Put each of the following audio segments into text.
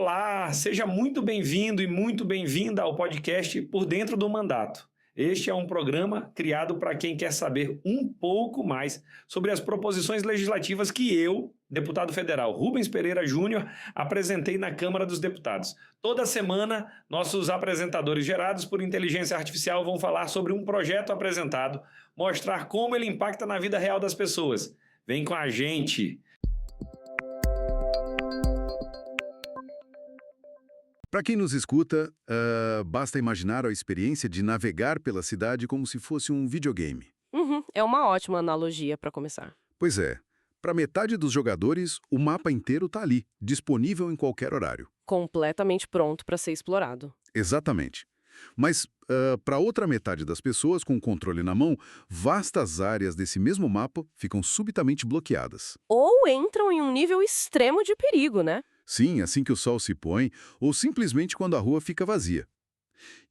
Olá, seja muito bem-vindo e muito bem-vinda ao podcast Por Dentro do Mandato. Este é um programa criado para quem quer saber um pouco mais sobre as proposições legislativas que eu, deputado federal Rubens Pereira Júnior, apresentei na Câmara dos Deputados. Toda semana, nossos apresentadores gerados por inteligência artificial vão falar sobre um projeto apresentado, mostrar como ele impacta na vida real das pessoas. Vem com a gente! Para quem nos escuta, basta imaginar a experiência de navegar pela cidade como se fosse um videogame. É uma ótima analogia para começar. Pois é, para metade dos jogadores, o mapa inteiro está ali, disponível em qualquer horário. Completamente pronto para ser explorado. Exatamente. Mas, para outra metade das pessoas com o controle na mão, vastas áreas desse mesmo mapa ficam subitamente bloqueadas. Ou entram em um nível extremo de perigo, né? Sim, assim que o sol se põe, ou simplesmente quando a rua fica vazia.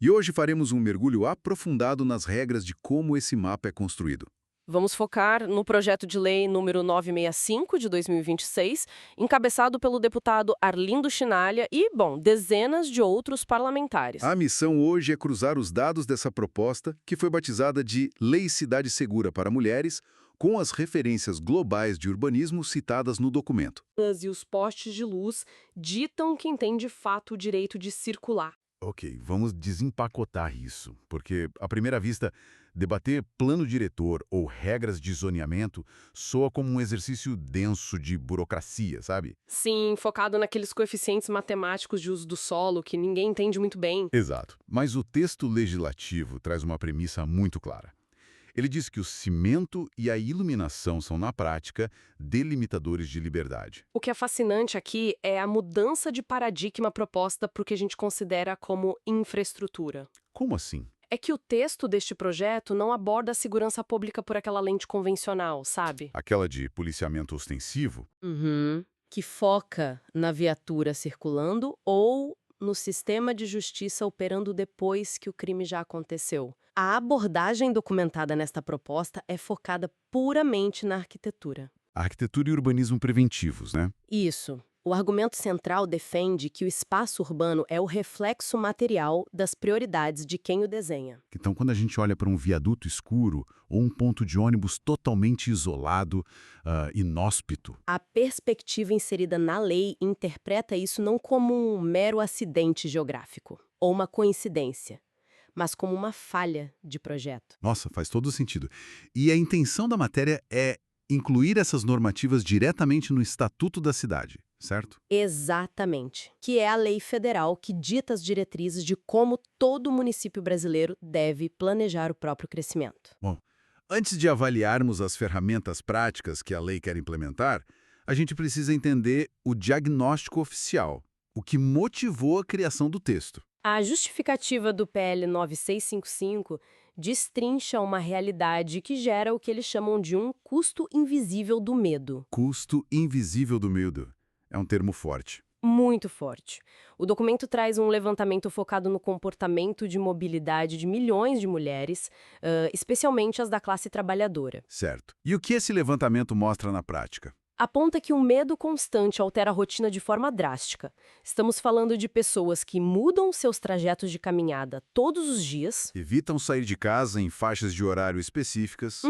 E hoje faremos um mergulho aprofundado nas regras de como esse mapa é construído. Vamos focar no projeto de lei número 965 de 2026, encabeçado pelo deputado Arlindo Chinalha e, dezenas de outros parlamentares. A missão hoje é cruzar os dados dessa proposta, que foi batizada de Lei Cidade Segura para Mulheres, com as referências globais de urbanismo citadas no documento. E os postes de luz ditam quem tem de fato o direito de circular. Ok, vamos desempacotar isso, porque, à primeira vista, debater plano diretor ou regras de zoneamento soa como um exercício denso de burocracia, sabe? Sim, focado naqueles coeficientes matemáticos de uso do solo que ninguém entende muito bem. Exato. Mas o texto legislativo traz uma premissa muito clara. Ele diz que o cimento e a iluminação são, na prática, delimitadores de liberdade. O que é fascinante aqui é a mudança de paradigma proposta para o que a gente considera como infraestrutura. Como assim? É que o texto deste projeto não aborda a segurança pública por aquela lente convencional, sabe? Aquela de policiamento ostensivo? Que foca na viatura circulando ou no sistema de justiça operando depois que o crime já aconteceu. A abordagem documentada nesta proposta é focada puramente na arquitetura. Arquitetura e urbanismo preventivos, né? Isso. O argumento central defende que o espaço urbano é o reflexo material das prioridades de quem o desenha. Então, quando a gente olha para um viaduto escuro ou um ponto de ônibus totalmente isolado, inóspito, A perspectiva inserida na lei interpreta isso não como um mero acidente geográfico ou uma coincidência, mas como uma falha de projeto. nossa, faz todo sentido. E a intenção da matéria é incluir essas normativas diretamente no Estatuto da Cidade, certo? Exatamente. Que é a lei federal que dita as diretrizes de como todo município brasileiro deve planejar o próprio crescimento. Bom, antes de avaliarmos as ferramentas práticas que a lei quer implementar, a gente precisa entender o diagnóstico oficial, o que motivou a criação do texto. A justificativa do PL 9655 destrincha uma realidade que gera o que eles chamam de um custo invisível do medo. Custo invisível do medo. É um termo forte. Muito forte. O documento traz um levantamento focado no comportamento de mobilidade de milhões de mulheres, especialmente as da classe trabalhadora. Certo. E o que esse levantamento mostra na prática? Aponta que um medo constante altera a rotina de forma drástica. Estamos falando de pessoas que mudam seus trajetos de caminhada todos os dias. Evitam sair de casa em faixas de horário específicas.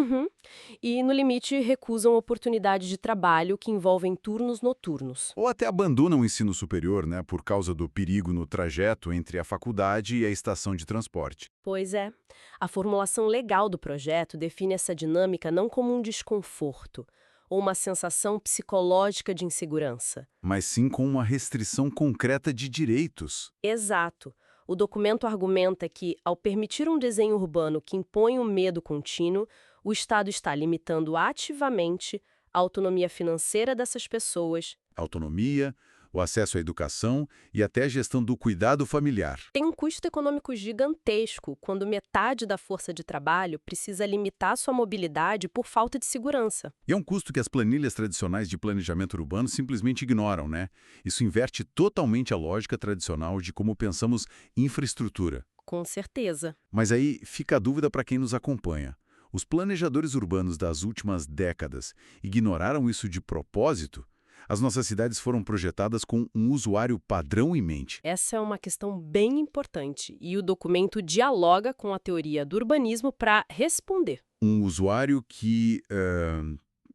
E, no limite, recusam oportunidades de trabalho que envolvem turnos noturnos. Ou até abandonam o ensino superior, né, por causa do perigo no trajeto entre a faculdade e a estação de transporte. Pois é. A formulação legal do projeto define essa dinâmica não como um desconforto ou uma sensação psicológica de insegurança. Mas sim com uma restrição concreta de direitos. Exato. O documento argumenta que, ao permitir um desenho urbano que impõe um medo contínuo, o Estado está limitando ativamente a autonomia financeira dessas pessoas. Autonomia, o acesso à educação e até a gestão do cuidado familiar. Tem um custo econômico gigantesco quando metade da força de trabalho precisa limitar sua mobilidade por falta de segurança. E é um custo que as planilhas tradicionais de planejamento urbano simplesmente ignoram, né? Isso inverte totalmente a lógica tradicional de como pensamos infraestrutura. Com certeza. Mas aí fica a dúvida para quem nos acompanha. Os planejadores urbanos das últimas décadas ignoraram isso de propósito? As nossas cidades foram projetadas com um usuário padrão em mente. Essa é uma questão bem importante e o documento dialoga com a teoria do urbanismo para responder. Um usuário que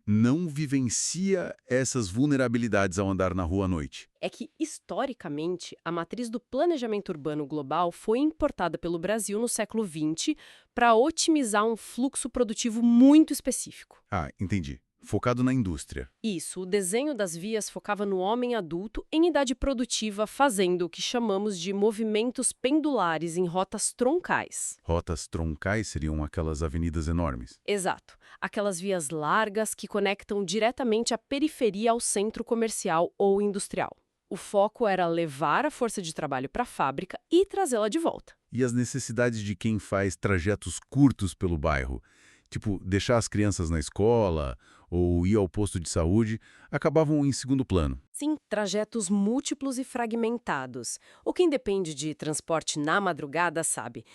não vivencia essas vulnerabilidades ao andar na rua à noite. É que, historicamente, a matriz do planejamento urbano global foi importada pelo Brasil no século XX para otimizar um fluxo produtivo muito específico. Ah, entendi. Focado na indústria. Isso, o desenho das vias focava no homem adulto em idade produtiva, fazendo o que chamamos de movimentos pendulares em rotas troncais. Rotas troncais seriam aquelas avenidas enormes. Exato. Aquelas vias largas que conectam diretamente a periferia ao centro comercial ou industrial. O foco era levar a força de trabalho para a fábrica e trazê-la de volta. E as necessidades de quem faz trajetos curtos pelo bairro, tipo deixar as crianças na escola ou ir ao posto de saúde, acabavam em segundo plano. Sim, trajetos múltiplos e fragmentados. Ou quem depende de transporte na madrugada sabe,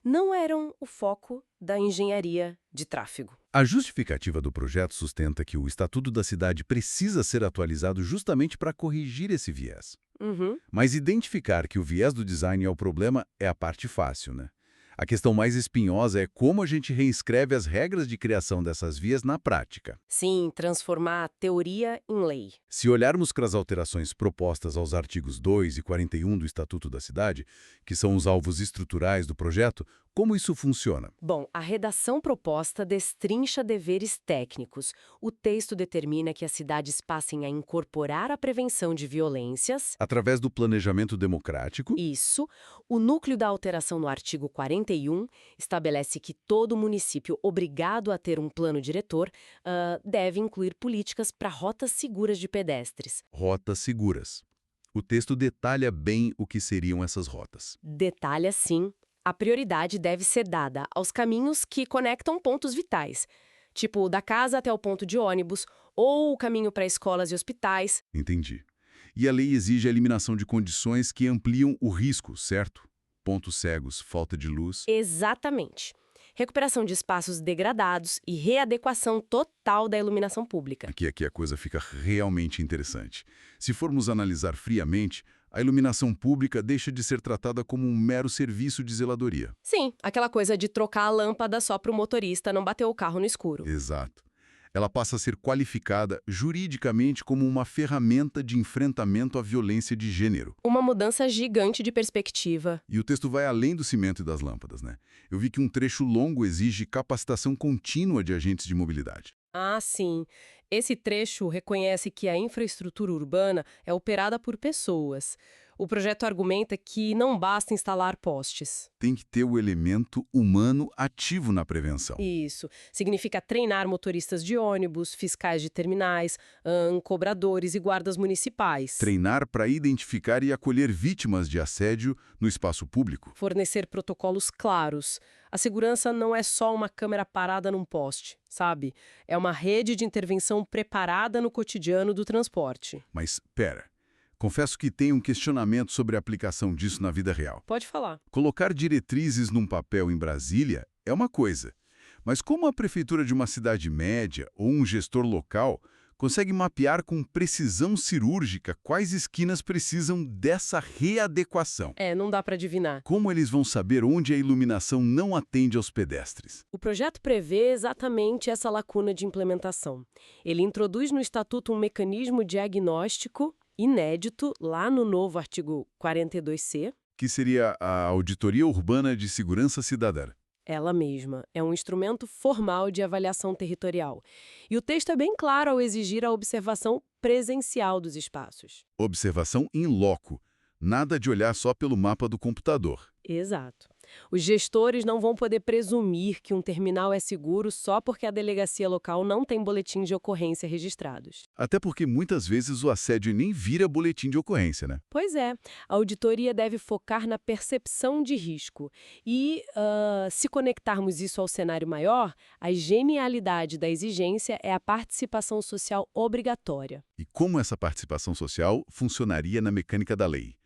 não eram o foco da engenharia de tráfego. A justificativa do projeto sustenta que o Estatuto da Cidade precisa ser atualizado justamente para corrigir esse viés. Uhum. Mas identificar que o viés do design é o problema é a parte fácil, né? A questão mais espinhosa é como a gente reescreve as regras de criação dessas vias na prática. Sim, transformar a teoria em lei. Se olharmos para as alterações propostas aos artigos 2 e 41 do Estatuto da Cidade, que são os alvos estruturais do projeto, como isso funciona? Bom, a redação proposta destrincha deveres técnicos. O texto determina que as cidades passem a incorporar a prevenção de violências. Através do planejamento democrático, Isso. O núcleo da alteração no artigo 41 estabelece que todo município obrigado a ter um plano diretor deve incluir políticas para rotas seguras de pedestres. rotas seguras. O texto detalha bem o que seriam essas rotas. Detalha, sim. A prioridade deve ser dada aos caminhos que conectam pontos vitais, tipo da casa até o ponto de ônibus ou o caminho para escolas e hospitais. Entendi. E a lei exige a eliminação de condições que ampliam o risco, certo? Pontos cegos, falta de luz. Exatamente. Recuperação de espaços degradados e readequação total da iluminação pública. Aqui a coisa fica realmente interessante. Se formos analisar friamente, a iluminação pública deixa de ser tratada como um mero serviço de zeladoria. Sim, aquela coisa de trocar a lâmpada só para o motorista não bater o carro no escuro. Exato. Ela passa a ser qualificada juridicamente como uma ferramenta de enfrentamento à violência de gênero. Uma mudança gigante de perspectiva. E o texto vai além do cimento e das lâmpadas, né? Eu vi que um trecho longo exige capacitação contínua de agentes de mobilidade. Ah, sim. Esse trecho reconhece que a infraestrutura urbana é operada por pessoas. O projeto argumenta que não basta instalar postes. Tem que ter o elemento humano ativo na prevenção. Isso. Significa treinar motoristas de ônibus, fiscais de terminais, cobradores e guardas municipais. Treinar para identificar e acolher vítimas de assédio no espaço público. Fornecer protocolos claros. A segurança não é só uma câmera parada num poste, sabe? É uma rede de intervenção preparada no cotidiano do transporte. Mas, pera, confesso que tenho um questionamento sobre a aplicação disso na vida real. Pode falar. Colocar diretrizes num papel em Brasília é uma coisa, mas como a prefeitura de uma cidade média ou um gestor local consegue mapear com precisão cirúrgica quais esquinas precisam dessa readequação? Não dá para adivinhar. Como eles vão saber onde a iluminação não atende aos pedestres? O projeto prevê exatamente essa lacuna de implementação. Ele introduz no Estatuto um mecanismo diagnóstico inédito lá no novo artigo 42C. Que seria a Auditoria Urbana de Segurança Cidadã. Ela mesma. É um instrumento formal de avaliação territorial. E o texto é bem claro ao exigir a observação presencial dos espaços. Observação in loco. Nada de olhar só pelo mapa do computador. Exato. Os gestores não vão poder presumir que um terminal é seguro só porque a delegacia local não tem boletim de ocorrência registrados. Até porque muitas vezes o assédio nem vira boletim de ocorrência, né? Pois é, a auditoria deve focar na percepção de risco. E, se conectarmos isso ao cenário maior, a genialidade da exigência é a participação social obrigatória. E como essa participação social funcionaria na mecânica da lei?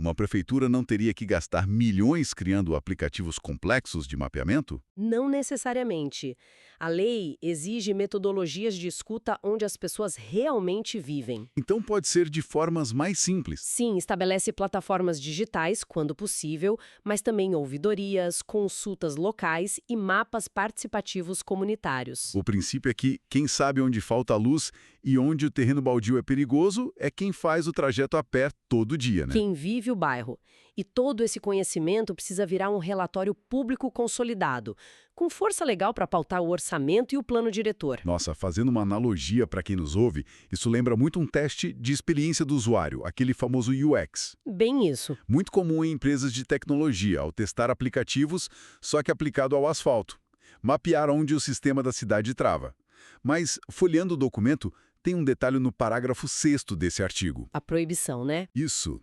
Uma prefeitura não teria que gastar milhões criando aplicativos complexos de mapeamento? Não necessariamente. A lei exige metodologias de escuta onde as pessoas realmente vivem. Então pode ser de formas mais simples. Sim, estabelece plataformas digitais, quando possível, mas também ouvidorias, consultas locais e mapas participativos comunitários. O princípio é que quem sabe onde falta luz e onde o terreno baldio é perigoso é quem faz o trajeto a pé todo dia, né? Quem vive o bairro. E todo esse conhecimento precisa virar um relatório público consolidado, com força legal para pautar o orçamento e o plano diretor. Nossa, fazendo uma analogia para quem nos ouve, isso lembra muito um teste de experiência do usuário, aquele famoso UX. Bem isso. Muito comum em empresas de tecnologia, ao testar aplicativos, só que aplicado ao asfalto. Mapear onde o sistema da cidade trava. Mas, folheando o documento, tem um detalhe no parágrafo 6º desse artigo. A proibição, né? Isso.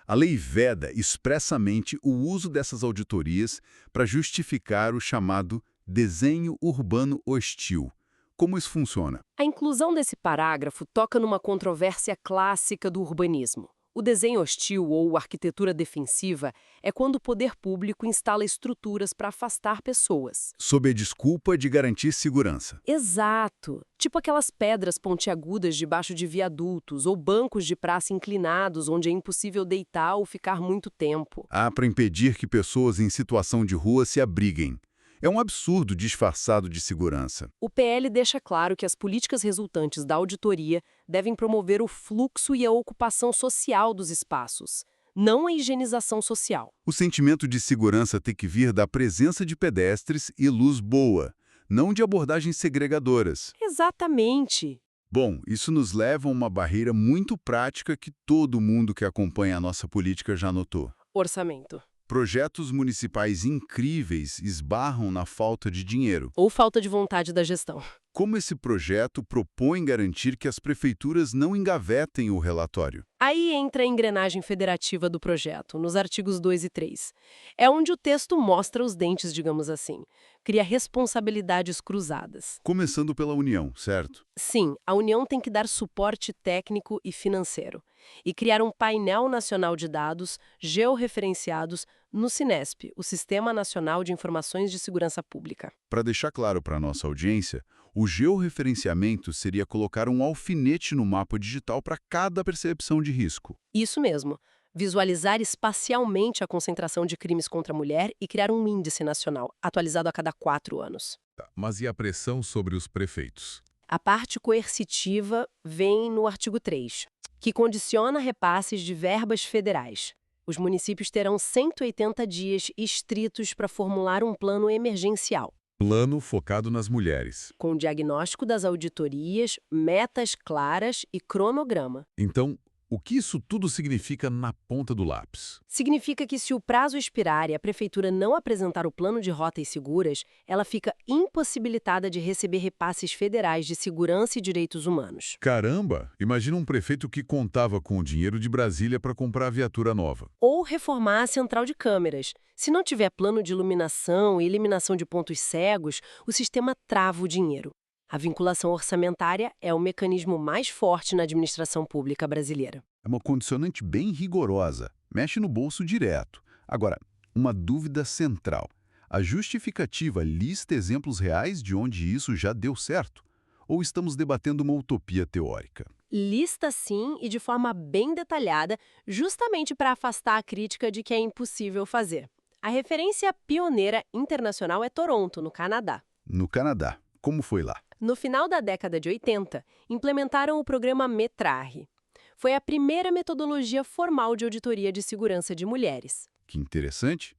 A lei veda expressamente o uso dessas auditorias para justificar o chamado desenho urbano hostil. Como isso funciona? A inclusão desse parágrafo toca numa controvérsia clássica do urbanismo. O desenho hostil ou arquitetura defensiva é quando o poder público instala estruturas para afastar pessoas. Sob a desculpa de garantir segurança. Exato! Tipo aquelas pedras pontiagudas debaixo de viadutos ou bancos de praça inclinados onde é impossível deitar ou ficar muito tempo. Para impedir que pessoas em situação de rua se abriguem. É um absurdo disfarçado de segurança. O PL deixa claro que as políticas resultantes da auditoria devem promover o fluxo e a ocupação social dos espaços, não a higienização social. O sentimento de segurança tem que vir da presença de pedestres e luz boa, não de abordagens segregadoras. Exatamente. Bom, isso nos leva a uma barreira muito prática que todo mundo que acompanha a nossa política já notou. Orçamento. Projetos municipais incríveis esbarram na falta de dinheiro. Ou falta de vontade da gestão. Como esse projeto propõe garantir que as prefeituras não engavetem o relatório? Aí entra a engrenagem federativa do projeto, nos artigos 2 e 3. É onde o texto mostra os dentes, digamos assim. Cria responsabilidades cruzadas. Começando pela União, certo? Sim, a União tem que dar suporte técnico e financeiro. E criar um painel nacional de dados georreferenciados no Sinesp, o Sistema Nacional de Informações de Segurança Pública. Para deixar claro para a nossa audiência, o georreferenciamento seria colocar um alfinete no mapa digital para cada percepção de risco. Isso mesmo. Visualizar espacialmente a concentração de crimes contra a mulher e criar um índice nacional, atualizado a cada 4 anos. Mas e a pressão sobre os prefeitos? A parte coercitiva vem no artigo 3, que condiciona repasses de verbas federais. Os municípios terão 180 dias estritos para formular um plano emergencial. Plano focado nas mulheres. Com diagnóstico das auditorias, metas claras e cronograma. Então, o que isso tudo significa na ponta do lápis? Significa que se o prazo expirar e a prefeitura não apresentar o plano de rotas seguras, ela fica impossibilitada de receber repasses federais de segurança e direitos humanos. Caramba! Imagina um prefeito que contava com o dinheiro de Brasília para comprar viatura nova. Ou reformar a central de câmeras. Se não tiver plano de iluminação e eliminação de pontos cegos, o sistema trava o dinheiro. A vinculação orçamentária é o mecanismo mais forte na administração pública brasileira. É uma condicionante bem rigorosa, mexe no bolso direto. Agora, uma dúvida central. A justificativa lista exemplos reais de onde isso já deu certo? Ou estamos debatendo uma utopia teórica? Lista sim e de forma bem detalhada, justamente para afastar a crítica de que é impossível fazer. A referência pioneira internacional é Toronto, no Canadá. No Canadá. Como foi lá? No final da década de 80, implementaram o programa METRARRE. Foi a primeira metodologia formal de auditoria de segurança de mulheres. Que interessante.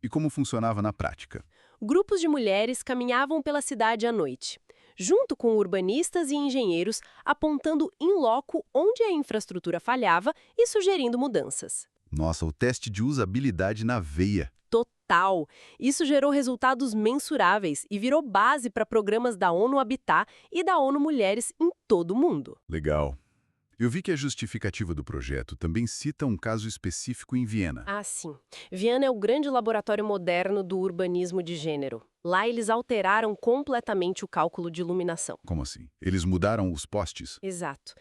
E como funcionava na prática? Grupos de mulheres caminhavam pela cidade à noite, junto com urbanistas e engenheiros, apontando in loco onde a infraestrutura falhava e sugerindo mudanças. Nossa, o teste de usabilidade na veia. Total. Isso gerou resultados mensuráveis e virou base para programas da ONU Habitat e da ONU Mulheres em todo o mundo. Legal. Eu vi que a justificativa do projeto também cita um caso específico em Viena. Ah, sim. Viena é o grande laboratório moderno do urbanismo de gênero. Lá eles alteraram completamente o cálculo de iluminação. Como assim? Eles mudaram os postes? Exato.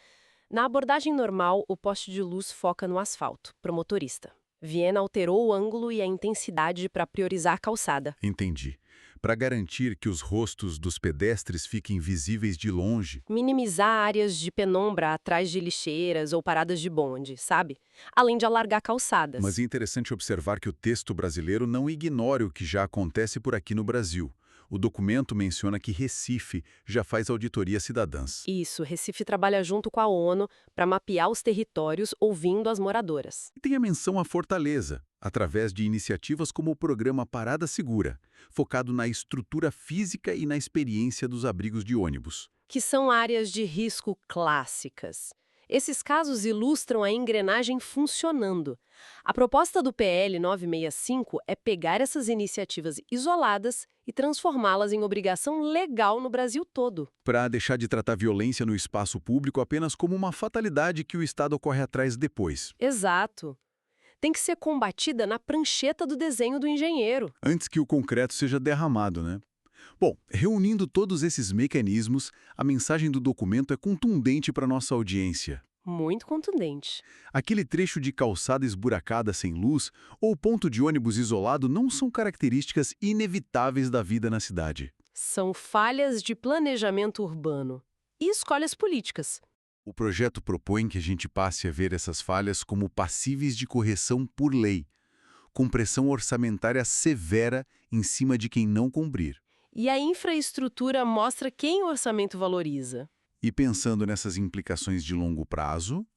Na abordagem normal, o poste de luz foca no asfalto, para o motorista. Viena alterou o ângulo e a intensidade para priorizar a calçada. Entendi. Para garantir que os rostos dos pedestres fiquem visíveis de longe. Minimizar áreas de penumbra atrás de lixeiras ou paradas de bonde, sabe? Além de alargar calçadas. Mas é interessante observar que o texto brasileiro não ignora o que já acontece por aqui no Brasil. O documento menciona que Recife já faz auditoria cidadãs. Isso, Recife trabalha junto com a ONU para mapear os territórios ouvindo as moradoras. E tem a menção à Fortaleza, através de iniciativas como o programa Parada Segura, focado na estrutura física e na experiência dos abrigos de ônibus. Que são áreas de risco clássicas. Esses casos ilustram a engrenagem funcionando. A proposta do PL 965 é pegar essas iniciativas isoladas e transformá-las em obrigação legal no Brasil todo. Para deixar de tratar violência no espaço público apenas como uma fatalidade que o Estado corre atrás depois. Exato. Tem que ser combatida na prancheta do desenho do engenheiro. Antes que o concreto seja derramado, né? Bom, reunindo todos esses mecanismos, a mensagem do documento é contundente para nossa audiência. Muito contundente. Aquele trecho de calçada esburacada sem luz ou ponto de ônibus isolado não são características inevitáveis da vida na cidade. São falhas de planejamento urbano e escolhas políticas. O projeto propõe que a gente passe a ver essas falhas como passíveis de correção por lei, com pressão orçamentária severa em cima de quem não cumprir. E a infraestrutura mostra quem o orçamento valoriza. E pensando nessas implicações de longo prazo,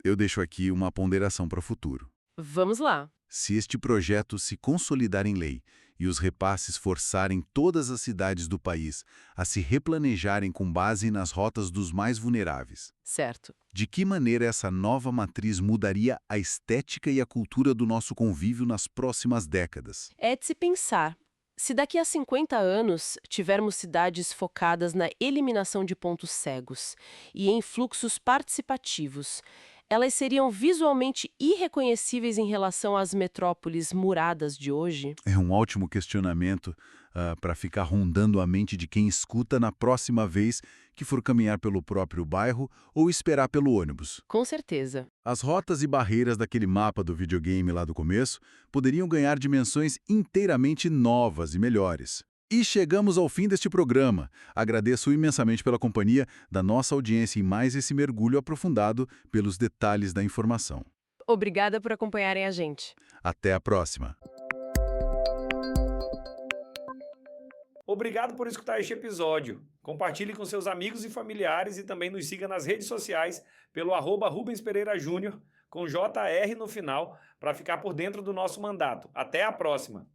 eu deixo aqui uma ponderação para o futuro. Vamos lá. Se este projeto se consolidar em lei e os repasses forçarem todas as cidades do país a se replanejarem com base nas rotas dos mais vulneráveis, Certo. de que maneira essa nova matriz mudaria a estética e a cultura do nosso convívio nas próximas décadas? É de se pensar. Se daqui a 50 anos tivermos cidades focadas na eliminação de pontos cegos e em fluxos participativos, elas seriam visualmente irreconhecíveis em relação às metrópoles muradas de hoje? É um ótimo questionamento para ficar rondando a mente de quem escuta na próxima vez que for caminhar pelo próprio bairro ou esperar pelo ônibus. Com certeza. As rotas e barreiras daquele mapa do videogame lá do começo poderiam ganhar dimensões inteiramente novas e melhores. E chegamos ao fim deste programa. Agradeço imensamente pela companhia da nossa audiência em mais esse mergulho aprofundado pelos detalhes da informação. Obrigada por acompanharem a gente. Até a próxima! Obrigado por escutar este episódio. Compartilhe com seus amigos e familiares e também nos siga nas redes sociais pelo @Rubens Pereira Júnior, com JR no final, para ficar por dentro do nosso mandato. Até a próxima!